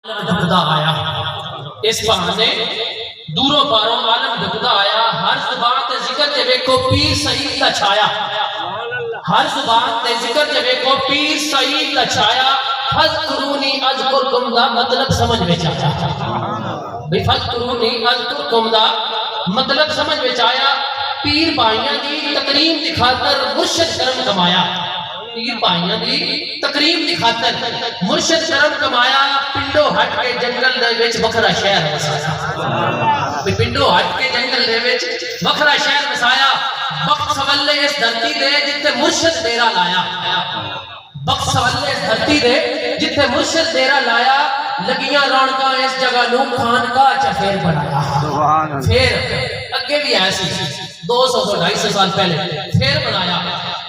خدا آیا اس بہانے دوروں پاروں عالم خدا آیا ہر زبان تے ذکر تے ویکھو پیر سعید دا چھایا ہر زبان تے ذکر تے ویکھو پیر سعید دا چھایا فذکرونی اذکرکم دا مطلب سمجھ وچ آیا بھئی فذکرونی اذکرکم دا مطلب سمجھ وچ آیا پیر بھائیاں دی تکریم دی خاطر مرشد کرم کمایا پیر بھائیاں دی تکریم دی خاطر مرشد کرم کمایا پنڈو ہٹ کے جنگل دے وچ وکھرا شہر وسایا پنڈو ہٹ کے جنگل دے وچ وکھرا شہر وسایا بخت سولے اس دھرتی دے جتے مرشد ڈیرا لایا بخت سولے اس دھرتی دے جتے مرشد ڈیرا لایا لگیاں رونقاں اس جگہ نو خان کا چفیر بنایا پھر اگے بھی ایسی 200-250 سال پہلے پھر بنایا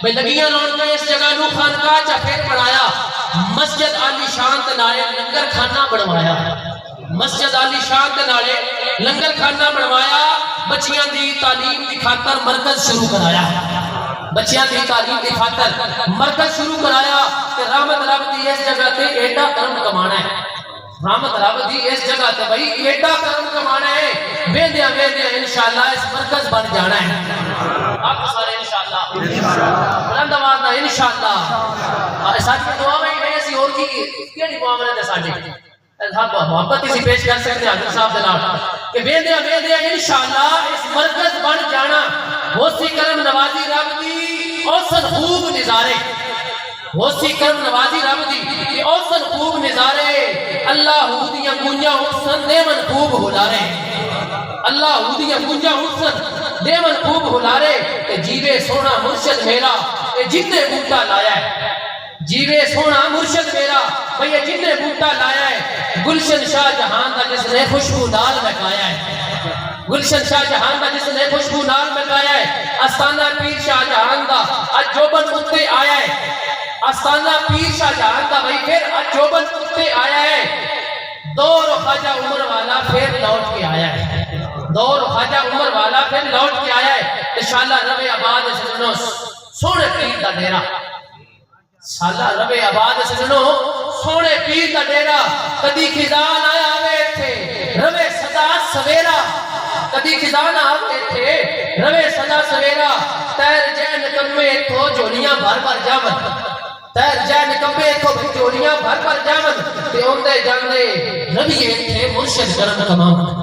بھئی لگیاں رونقاں اس جگہ نو خان کا چفیر بنایا مسجد عالی شان تے نالے لنگر کھانا بنوایا مسجد عالی شان تے نالے لنگر کھانا بنوایا بچیاں دی تعلیم دی خاطر مرکز شروع کرایا بچیاں دی تعلیم دی خاطر مرکز شروع کرایا کہ رحمت رب دی اس جگہ تے ایڈا کرم کمانا ہے رحمت رب دی اس جگہ تے بھئی ایڈا کرم کمانا ہے ویندیاں انشاءاللہ اس مرکز بن جانا ہے آپ سارے انشاءاللہ بلند آواز نہ انشاءاللہ ساتھ کی دعا میں ایسی اور کی کیڑی معاملے تے ساڈے محبت اسی پیش کر سکتے ہیں حضرت صاحب دلال کہ ویندیاں انشاءاللہ اس مرکز بن جانا ہوسی کرم نوازی رب دی اوسن خوب نظارے ہوسی کرم نوازی رب دی اوسن خوب نظارے اللہ ہودیاں گونجا حسن دیمن خوب ہلارے اللہ ہودیاں گونجا حسن دیمن خوب ہلارے کہ جیوے سونا مرشد میرا کہ جتنے بوٹا لایا ہے جیوے سونا مرشد میرا بھئی جتنے بوٹا لایا ہے گلشن شاہ جہان دا جس نے خوشبو نال مکایا ہے گلشن شاہ جہان دا جس نے خوشبو نال مکایا ہے آستانہ پیر شاہ جہان دا آج جوبن اتے آیا ہے آستانہ پیر شاہ جہان دا بھئی پھر آج جوبن اتے آیا ہے دور خواجہ عمر والا پھر لوٹ کے آیا ہے دور خواجہ عمر والا پھر لوٹ کے آیا ہے انشاءاللہ رب آباد سجنوں سونے پیر دا ڈیرا سالہ رب آباد سجنوں سونے پیر دا ڈیرا کدی خزان آیا ہوئے تھے رب صدا سویرا کدی خزان آتے تھے رب صدا سویرا تیر جین کمے تو جولیاں بھر بھر جامن تیر جین کمے تو جولیاں بھر بھر جامن تے ہوندے جاندے ربی تھے مرشد کرم کمام